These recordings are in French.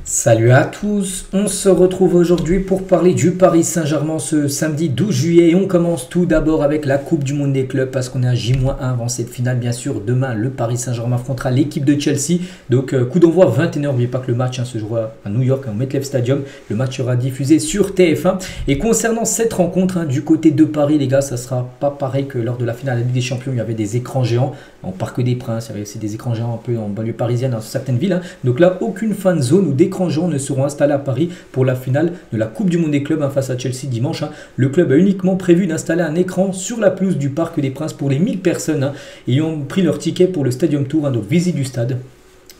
Salut à tous, on se retrouve aujourd'hui pour parler du Paris Saint-Germain ce samedi 12 juillet et on commence tout d'abord avec la Coupe du Monde des clubs parce qu'on est à J-1 avant cette finale bien sûr. Demain le Paris Saint-Germain affrontera l'équipe de Chelsea, donc coup d'envoi 21h, n'oubliez pas que le match se jouera à New York au MetLife Stadium, le match sera diffusé sur TF1 et concernant cette rencontre du côté de Paris les gars, ça sera pas pareil que lors de la finale de la Ligue des Champions, il y avait des écrans géants en Parc des Princes, il y avait aussi des écrans géants un peu en banlieue parisienne dans certaines villes, donc là aucune fan zone ou d'écran géant ne seront installés à Paris pour la finale de la Coupe du Monde des clubs face à Chelsea dimanche. Le club a uniquement prévu d'installer un écran sur la pelouse du Parc des Princes pour les 1000 personnes ayant pris leur ticket pour le Stadium Tour, donc visite du stade.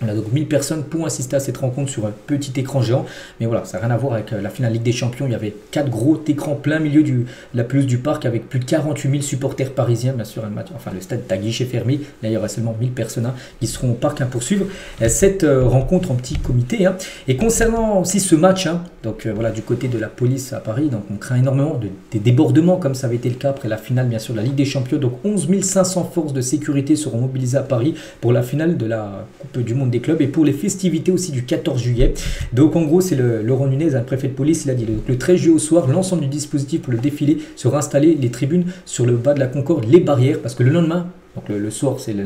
On a donc 1000 personnes pour assister à cette rencontre sur un petit écran géant. Mais voilà, ça n'a rien à voir avec la finale Ligue des Champions. Il y avait 4 gros écrans plein milieu de la pelouse du parc avec plus de 48 000 supporters parisiens. Bien sûr, le stade est à guichet fermé. Là, il y aura seulement 1000 personnes qui seront au parc pour suivre cette rencontre en petit comité. Et concernant aussi ce match, donc voilà, du côté de la police à Paris, donc on craint énormément des débordements comme ça avait été le cas après la finale bien sûr de la Ligue des Champions. Donc 11 500 forces de sécurité seront mobilisées à Paris pour la finale de la Coupe du Monde des clubs et pour les festivités aussi du 14 juillet. Donc en gros c'est Laurent Nunez, le préfet de police, il a dit le 13 juillet au soir, l'ensemble du dispositif pour le défilé sera installé, les tribunes sur le bas de la Concorde, les barrières, parce que le lendemain, donc le soir c'est le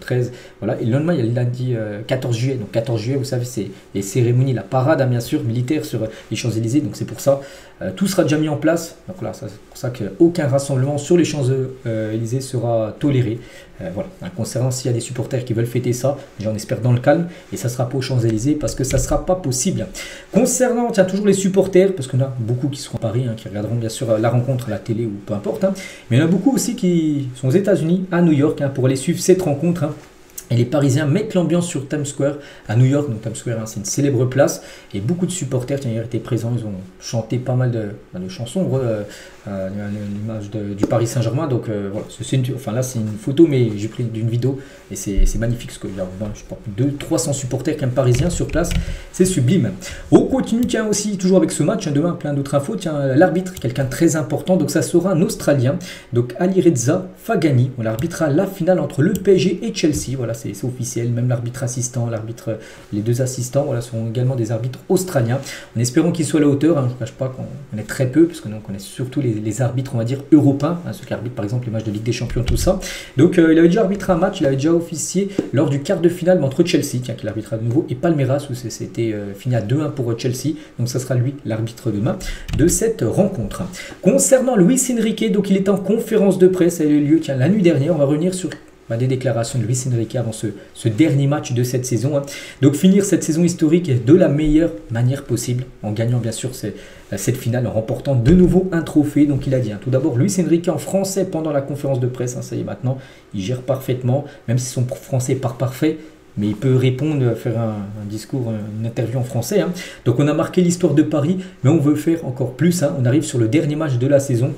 13, voilà, et le lendemain il y a le lundi 14 juillet, donc 14 juillet vous savez c'est les cérémonies, la parade bien sûr militaire sur les Champs-Élysées, donc c'est pour ça, tout sera déjà mis en place, donc là c'est pour ça qu'aucun rassemblement sur les Champs-Élysées sera toléré. Voilà. Concernant s'il y a des supporters qui veulent fêter ça, j'en espère dans le calme, et ça sera pas aux Champs-Élysées parce que ça sera pas possible. Concernant toujours les supporters, parce qu'on a beaucoup qui seront à Paris, qui regarderont bien sûr la rencontre à la télé ou peu importe, mais il y en a beaucoup aussi qui sont aux États-Unis, à New York, pour aller suivre cette rencontre. Et les Parisiens mettent l'ambiance sur Times Square à New York. Donc Times Square, c'est une célèbre place. Et beaucoup de supporters qui étaient présents, ils ont chanté pas mal de chansons à l'image du Paris Saint-Germain. Donc voilà, là c'est une photo, mais j'ai pris d'une vidéo. Et c'est magnifique, parce qu'il y a je pense, 200-300 supporters quand même parisiens sur place. C'est sublime. On continue, aussi toujours avec ce match. Demain, plein d'autres infos. L'arbitre, quelqu'un de très important. Donc ça sera un Australien. Donc Alireza Fagani. On arbitrera la finale entre le PSG et Chelsea. Voilà, c'est officiel, même l'arbitre assistant, les deux assistants, voilà, sont également des arbitres australiens. En espérant qu'ils soient à la hauteur, je ne cache pas qu'on est très peu, parce que nous on connaît surtout les arbitres, on va dire, européens, ceux qui arbitrent par exemple les matchs de Ligue des Champions, tout ça. Donc il avait déjà arbitré un match, il avait déjà officié lors du quart de finale entre Chelsea, qui arbitrera de nouveau, et Palmeiras, où c'était fini à 2-1 pour Chelsea. Donc ça sera lui l'arbitre demain de cette rencontre. Concernant Luis Enrique, donc il est en conférence de presse, elle a eu lieu la nuit dernière, on va revenir sur des déclarations de Luis Enrique avant ce dernier match de cette saison. Donc finir cette saison historique de la meilleure manière possible, en gagnant bien sûr cette finale, en remportant de nouveau un trophée. Donc il a dit tout d'abord Luis Enrique en français pendant la conférence de presse, ça y est maintenant, il gère parfaitement, même si son français n'est pas parfait, mais il peut répondre, faire un discours, une interview en français. Donc on a marqué l'histoire de Paris, mais on veut faire encore plus. On arrive sur le dernier match de la saison,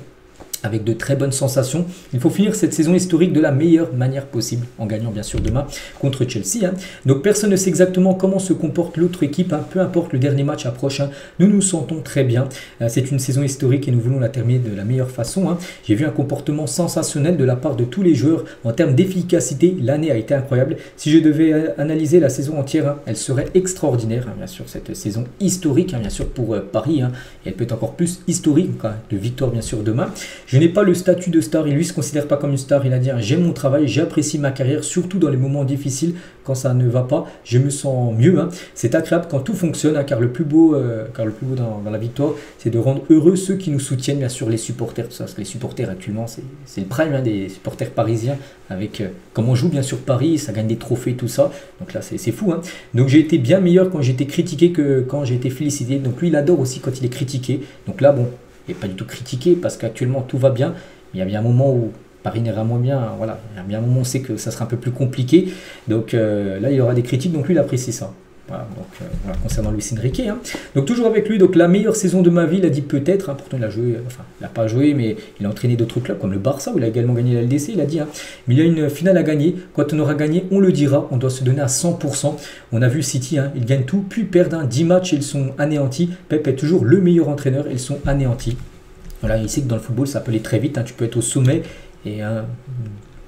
avec de très bonnes sensations. Il faut finir cette saison historique de la meilleure manière possible, en gagnant bien sûr demain contre Chelsea. Donc personne ne sait exactement comment se comporte l'autre équipe, peu importe le dernier match approche, nous nous sentons très bien. C'est une saison historique et nous voulons la terminer de la meilleure façon. J'ai vu un comportement sensationnel de la part de tous les joueurs. En termes d'efficacité, l'année a été incroyable. Si je devais analyser la saison entière, elle serait extraordinaire, bien sûr, cette saison historique, bien sûr pour Paris, et elle peut être encore plus historique, de victoire bien sûr demain. Je n'ai pas le statut de star, et lui ne se considère pas comme une star. Il a dit j'aime mon travail, j'apprécie ma carrière, surtout dans les moments difficiles, quand ça ne va pas, je me sens mieux. C'est agréable quand tout fonctionne, car le plus beau, dans la victoire, c'est de rendre heureux ceux qui nous soutiennent, bien sûr les supporters, tout ça, parce que les supporters actuellement, c'est le prime des supporters parisiens, avec comme on joue bien sûr Paris, ça gagne des trophées, tout ça. Donc là, c'est fou. Donc j'ai été bien meilleur quand j'ai été critiqué que quand j'ai été félicité. Donc lui, il adore aussi quand il est critiqué. Donc là, bon, et pas du tout critiqué parce qu'actuellement tout va bien, mais il y a bien un moment où Paris n'ira moins bien, voilà, il y a bien un moment où on sait que ça sera un peu plus compliqué, donc là il y aura des critiques, donc lui il apprécie ça. Voilà, donc voilà, concernant Luis Enrique. Donc toujours avec lui, donc la meilleure saison de ma vie, il a dit peut-être, pourtant il a joué, enfin il n'a pas joué, mais il a entraîné d'autres clubs comme le Barça où il a également gagné la LDC, il a dit, mais il y a une finale à gagner, quand on aura gagné, on le dira, on doit se donner à 100%. On a vu City, ils gagnent tout, puis perdent 10 matchs et ils sont anéantis. Pep est toujours le meilleur entraîneur, ils sont anéantis. Voilà, il sait que dans le football ça peut aller très vite, tu peux être au sommet et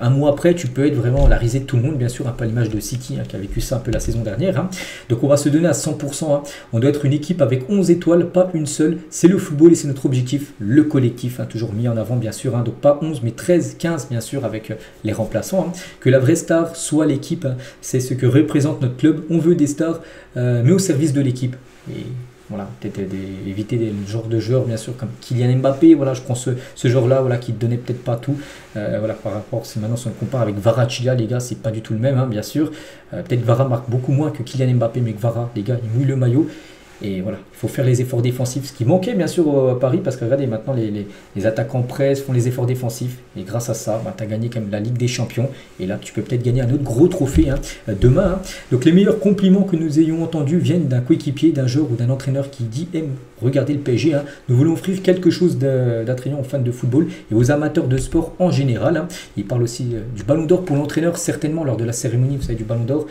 un mois après, tu peux être vraiment la risée de tout le monde, bien sûr, un peu à l'image de City, qui a vécu ça un peu la saison dernière. Donc on va se donner à 100%. On doit être une équipe avec 11 étoiles, pas une seule. C'est le football et c'est notre objectif, le collectif, toujours mis en avant, bien sûr. Donc pas 11, mais 13, 15, bien sûr, avec les remplaçants. Que la vraie star soit l'équipe, c'est ce que représente notre club. On veut des stars, mais au service de l'équipe. Et voilà, peut-être éviter le genre de joueurs, bien sûr, comme Kylian Mbappé. Voilà, je prends ce genre-là, voilà, qui ne donnait peut-être pas tout. Voilà, par rapport, si maintenant si on le compare avec Kvaratskhelia, les gars, c'est pas du tout le même, bien sûr. Peut-être Vara marque beaucoup moins que Kylian Mbappé, mais Kvara, les gars, il mouille le maillot. Et voilà, il faut faire les efforts défensifs, ce qui manquait bien sûr à Paris, parce que regardez, maintenant les attaquants pressent, font les efforts défensifs, et grâce à ça, tu as gagné quand même la Ligue des Champions, et là tu peux peut-être gagner un autre gros trophée demain. Donc les meilleurs compliments que nous ayons entendus viennent d'un coéquipier, d'un joueur ou d'un entraîneur qui dit aime regarder le PSG. Nous voulons offrir quelque chose d'attrayant aux fans de football et aux amateurs de sport en général. Il parle aussi du Ballon d'Or pour l'entraîneur, certainement lors de la cérémonie, vous savez, du Ballon d'Or.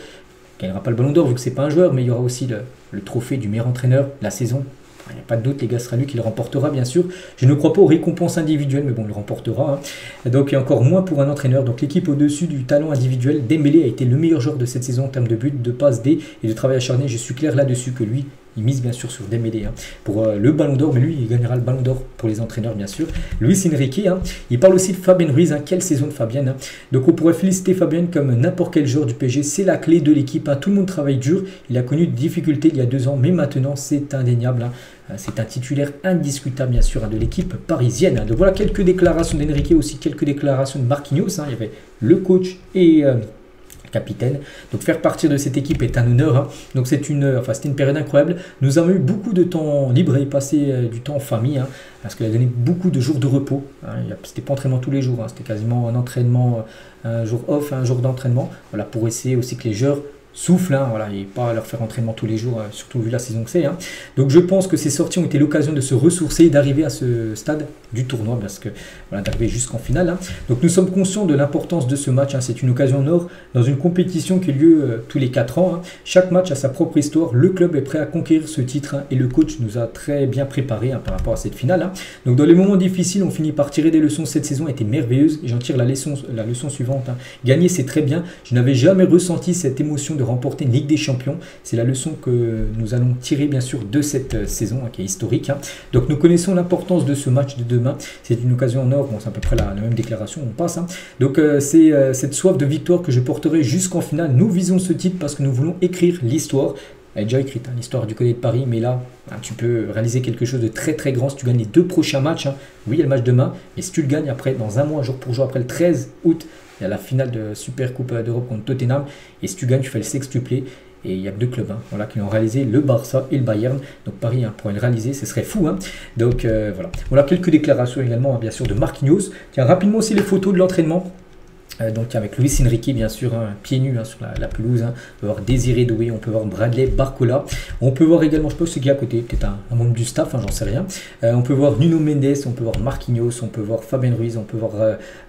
Il n'y aura pas le Ballon d'Or vu que c'est pas un joueur, mais il y aura aussi le trophée du meilleur entraîneur la saison. Il n'y a pas de doute, les gars, ce sera lui qui le remportera, bien sûr. Je ne crois pas aux récompenses individuelles, mais bon, il le remportera. Donc, il y a encore moins pour un entraîneur. Donc, l'équipe au-dessus du talent individuel, Dembélé a été le meilleur joueur de cette saison en termes de buts, de passes D et de travail acharné. Je suis clair là-dessus que lui, il mise bien sûr sur Dembélé pour le Ballon d'Or, mais lui, il gagnera le Ballon d'Or pour les entraîneurs, bien sûr. Luis Enrique, il parle aussi de Fabien Ruiz. Quelle saison de Fabien. Donc, on pourrait féliciter Fabien comme n'importe quel joueur du PSG. C'est la clé de l'équipe. Tout le monde travaille dur. Il a connu des difficultés il y a 2 ans, mais maintenant, c'est indéniable. C'est un titulaire indiscutable, bien sûr, de l'équipe parisienne. Donc, voilà quelques déclarations d'Enrique, aussi quelques déclarations de Marquinhos. Il y avait le coach et capitaine. Donc faire partir de cette équipe est un honneur. Donc c'était une période incroyable. Nous avons eu beaucoup de temps libre et passé du temps en famille, parce qu'il a donné beaucoup de jours de repos. C'était pas entraînement tous les jours, c'était quasiment un entraînement, un jour off, un jour d'entraînement. Voilà, pour essayer aussi que les joueurs souffle, voilà, et pas leur faire entraînement tous les jours, surtout vu la saison que c'est. Donc je pense que ces sorties ont été l'occasion de se ressourcer et d'arriver à ce stade du tournoi, parce que voilà, d'arriver jusqu'en finale. Donc nous sommes conscients de l'importance de ce match. C'est une occasion en or dans une compétition qui a lieu tous les 4 ans. Chaque match a sa propre histoire. Le club est prêt à conquérir ce titre et le coach nous a très bien préparé par rapport à cette finale. Donc dans les moments difficiles, on finit par tirer des leçons. Cette saison a été merveilleuse et j'en tire la leçon suivante. Gagner, c'est très bien. Je n'avais jamais ressenti cette émotion de remporter une Ligue des Champions. C'est la leçon que nous allons tirer bien sûr de cette saison qui est historique. Donc nous connaissons l'importance de ce match de demain. C'est une occasion en or. Bon, c'est à peu près la même déclaration, on passe. Donc c'est cette soif de victoire que je porterai jusqu'en finale. Nous visons ce titre parce que nous voulons écrire l'histoire. Elle est déjà écrite, l'histoire du côté de Paris, mais là, tu peux réaliser quelque chose de très très grand si tu gagnes les 2 prochains matchs. Oui, il y a le match demain, mais si tu le gagnes après, dans un mois, jour pour jour, après le 13 août, il y a la finale de Super Coupe d'Europe contre Tottenham. Et si tu gagnes, tu fais le sextuplé. Et il y a 2 clubs voilà, qui l'ont réalisé, le Barça et le Bayern. Donc Paris pourrait le réaliser, ce serait fou. Donc voilà. Voilà quelques déclarations également, bien sûr, de Marquinhos. Tiens, rapidement aussi les photos de l'entraînement. Donc avec Luis Enrique, bien sûr, pieds nus sur la pelouse. On peut voir Désiré Doué, on peut voir Bradley Barcola. On peut voir également, je pense, qui est à côté, peut-être un membre du staff, j'en sais rien. On peut voir Nuno Mendes, on peut voir Marquinhos, on peut voir Fabien Ruiz, on peut voir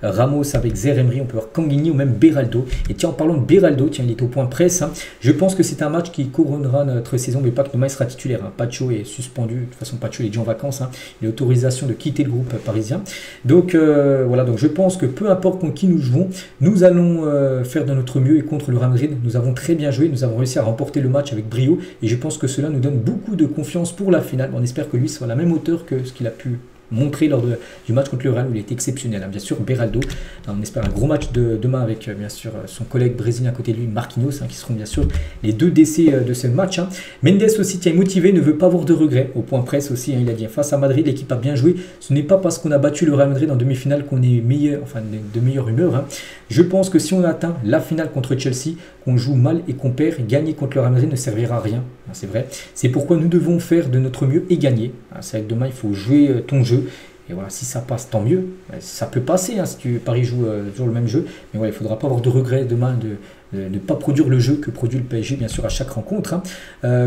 Ramos avec Zaïre-Emery, on peut voir Kanguini ou même Beraldo. Et tiens, en parlant de Beraldo, tiens, il est au point presse. Je pense que c'est un match qui couronnera notre saison, mais pas que demain il sera titulaire. Pacho est suspendu, de toute façon Pacho il est déjà en vacances. Il a autorisation de quitter le groupe parisien. Donc voilà, donc je pense que peu importe contre qui nous jouons, nous allons faire de notre mieux et contre le Real Madrid, nous avons très bien joué, nous avons réussi à remporter le match avec brio et je pense que cela nous donne beaucoup de confiance pour la finale. On espère que lui soit à la même hauteur que ce qu'il a pu montrer lors du match contre le Real où il était exceptionnel. Bien sûr, Beraldo, on espère un gros match demain avec bien sûr son collègue brésilien à côté de lui, Marquinhos, qui seront bien sûr les 2 décès de ce match. Mendes aussi tient motivé, ne veut pas avoir de regrets. Au point presse aussi, il a dit face à Madrid, l'équipe a bien joué. Ce n'est pas parce qu'on a battu le Real Madrid en demi-finale qu'on est meilleur, enfin de meilleure humeur. Je pense que si on atteint la finale contre Chelsea, qu'on joue mal et qu'on perd, gagner contre le Real Madrid ne servira à rien. C'est vrai. C'est pourquoi nous devons faire de notre mieux et gagner. C'est vrai que demain, il faut jouer ton jeu. Et voilà, si ça passe, tant mieux. Ça peut passer si Paris joue toujours le même jeu. Mais voilà, il ne faudra pas avoir de regrets demain de ne pas produire le jeu que produit le PSG, bien sûr, à chaque rencontre.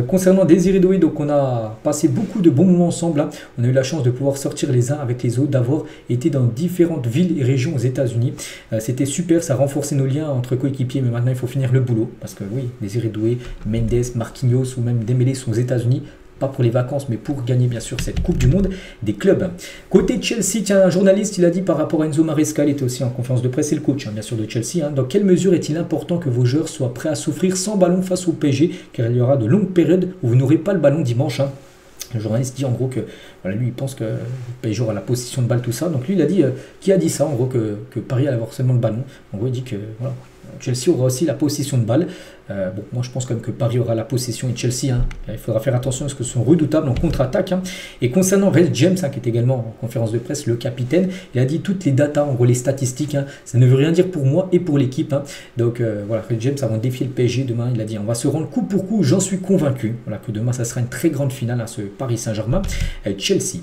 Concernant Désiré Doué, donc on a passé beaucoup de bons moments ensemble. On a eu la chance de pouvoir sortir les uns avec les autres, d'avoir été dans différentes villes et régions aux États-Unis. C'était super, ça a renforcé nos liens entre coéquipiers, mais maintenant il faut finir le boulot. Parce que oui, Désiré Doué, Mendes, Marquinhos ou même Dembélé sont aux États-Unis. pas pour les vacances, mais pour gagner bien sûr cette Coupe du Monde des clubs. Côté Chelsea, tiens, un journaliste, il a dit par rapport à Enzo Maresca, il était aussi en conférence de presse, c'est le coach bien sûr de Chelsea, dans quelle mesure est-il important que vos joueurs soient prêts à souffrir sans ballon face au PSG, car il y aura de longues périodes où vous n'aurez pas le ballon dimanche. Le journaliste dit en gros que voilà, lui il pense que le PSG aura la possession de balle, tout ça. Donc lui il a dit, qui a dit ça en gros que Paris allait avoir seulement le ballon. En gros il dit que voilà, Chelsea aura aussi la possession de balle. Bon, moi je pense quand même que Paris aura la possession et Chelsea, il faudra faire attention parce que sont redoutables en contre-attaque. Et concernant Reece James, qui est également en conférence de presse, le capitaine, il a dit toutes les datas, en gros les statistiques, ça ne veut rien dire pour moi et pour l'équipe. Donc voilà, Reece James avant de défier le PSG demain, il a dit on va se rendre coup pour coup, j'en suis convaincu. Voilà, que demain ça sera une très grande finale, ce Paris Saint-Germain Chelsea.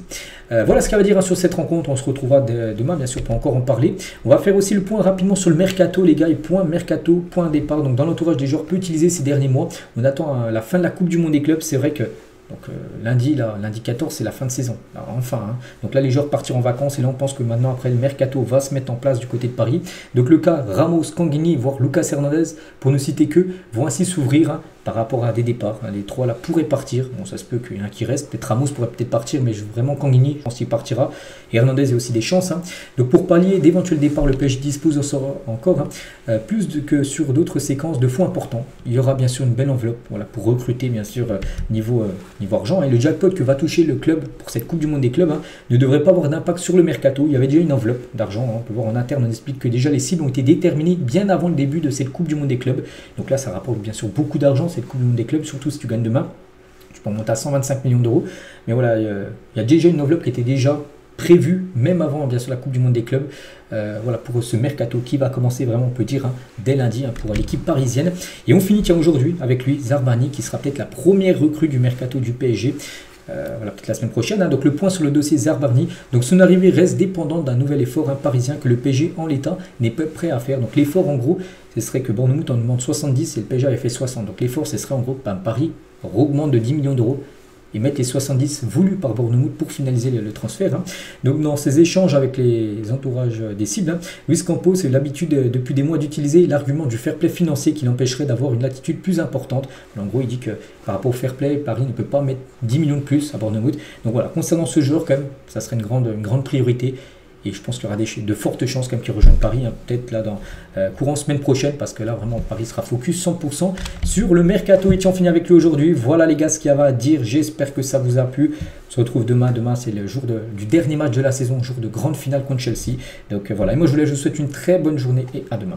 Voilà ce qu'il va dire sur cette rencontre, on se retrouvera demain bien sûr pour encore en parler. On va faire aussi le point rapidement sur le mercato les gars, et point mercato, point départ, donc dans l'entourage des joueurs utilisé ces derniers mois. On attend la fin de la Coupe du Monde des clubs. C'est vrai que donc, lundi 14, c'est la fin de saison. Alors, enfin, donc là, les joueurs partiront en vacances et là, on pense que maintenant, après, le mercato va se mettre en place du côté de Paris. Donc le cas Ramos, Canguigny, voire Lucas Hernandez, pour ne citer que, vont ainsi s'ouvrir par rapport à des départs. Les trois là pourraient partir. Bon, ça se peut qu'il y en ait un qui reste. Peut-être Ramos pourrait peut-être partir, mais vraiment Canguigny, je pense qu'il partira. Et Hernandez, il y a aussi des chances. Donc pour pallier d'éventuels départs, le PSG dispose encore plus que sur d'autres séquences de fonds importants. Il y aura bien sûr une belle enveloppe voilà, pour recruter, bien sûr, niveau argent. Et le jackpot que va toucher le club pour cette Coupe du Monde des clubs ne devrait pas avoir d'impact sur le mercato. Il y avait déjà une enveloppe d'argent. On peut voir en interne, on explique que déjà les cibles ont été déterminées bien avant le début de cette Coupe du Monde des clubs. Donc là, ça rapporte bien sûr beaucoup d'argent, cette Coupe du Monde des clubs, surtout si tu gagnes demain. Tu peux monter à 125 millions d'euros. Mais voilà, il y a déjà une enveloppe qui était déjà prévue, même avant bien sûr la Coupe du Monde des clubs. Voilà pour ce mercato qui va commencer vraiment, on peut dire, dès lundi pour l'équipe parisienne. Et on finit aujourd'hui avec lui, Zarbani, qui sera peut-être la première recrue du mercato du PSG. Voilà, peut-être la semaine prochaine. Donc le point sur le dossier Zarbani. Donc son arrivée reste dépendante d'un nouvel effort parisien que le PSG en l'état n'est pas prêt à faire. Donc l'effort en gros, ce serait que Bournemouth en demande 70 et le PSG avait fait 60. Donc l'effort, ce serait en gros Paris augmente de 10 millions d'euros et mettre les 70 voulus par Bournemouth pour finaliser le transfert. Donc dans ces échanges avec les entourages des cibles, Luis Campos a l'habitude depuis des mois d'utiliser l'argument du fair play financier qui l'empêcherait d'avoir une latitude plus importante. En gros, il dit que par rapport au fair play, Paris ne peut pas mettre 10 millions de plus à Bournemouth. Donc voilà, concernant ce joueur, quand même, ça serait une grande priorité. Et je pense qu'il y aura de fortes chances quand même qu'il rejoigne Paris, peut-être là dans courant semaine prochaine, parce que là vraiment Paris sera focus 100% sur le mercato. Et tiens, on finit avec lui aujourd'hui. Voilà les gars ce qu'il y avait à dire. J'espère que ça vous a plu. On se retrouve demain. Demain c'est le jour du dernier match de la saison, jour de grande finale contre Chelsea. Donc voilà, et moi je vous souhaite une très bonne journée et à demain.